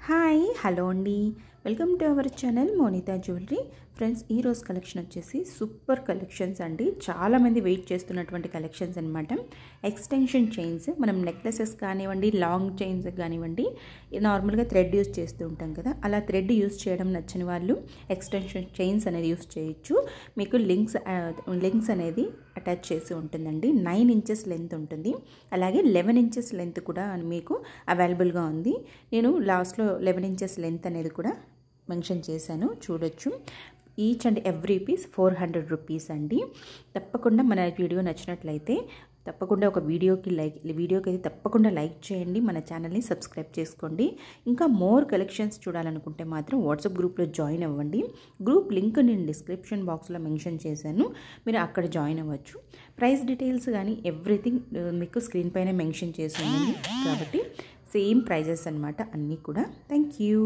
Hi hello అండి, welcome to our channel Monita jewellery. Friends, ఈ రోజు కలెక్షన్ వచ్చేసి సూపర్ కలెక్షన్స్ అండి. చాలామంది వెయిట్ చేస్తున్నటువంటి కలెక్షన్స్ అనమాట. ఎక్స్టెన్షన్ చైన్స్, మనం నెక్లెసెస్ కానివ్వండి, లాంగ్ చైన్స్ కానివ్వండి, నార్మల్గా థ్రెడ్ యూస్ చేస్తూ ఉంటాం కదా, అలా థ్రెడ్ యూస్ చేయడం నచ్చని వాళ్ళు ఎక్స్టెన్షన్ చైన్స్ అనేది యూస్ చేయొచ్చు. మీకు లింక్స్ అనేది అటాచ్ చేసి ఉంటుందండి. 9 ఇంచెస్ లెంత్ ఉంటుంది, అలాగే 11 ఇంచెస్ లెంత్ కూడా మీకు అవైలబుల్గా ఉంది. నేను లాస్ట్లో 11 ఇంచెస్ లెంత్ అనేది కూడా మెన్షన్ చేశాను, చూడొచ్చు. Each and every piece 400 rupees అండి. తప్పకుండా మన వీడియో నచ్చినట్లయితే తప్పకుండా ఒక వీడియోకి అయితే తప్పకుండా లైక్ చేయండి, మన ఛానల్ని సబ్స్క్రైబ్ చేసుకోండి. ఇంకా మోర్ కలెక్షన్స్ చూడాలనుకుంటే మాత్రం వాట్సాప్ గ్రూప్లో జాయిన్ అవ్వండి. గ్రూప్ లింక్ నేను డిస్క్రిప్షన్ బాక్స్లో మెన్షన్ చేశాను, మీరు అక్కడ జాయిన్ అవ్వచ్చు. ప్రైస్ డీటెయిల్స్ కానీ ఎవ్రీథింగ్ మీకు స్క్రీన్ పైన మెన్షన్ చేసి ఉంది, కాబట్టి సేమ్ ప్రైజెస్ అన్నమాట అన్నీ కూడా. Thank you.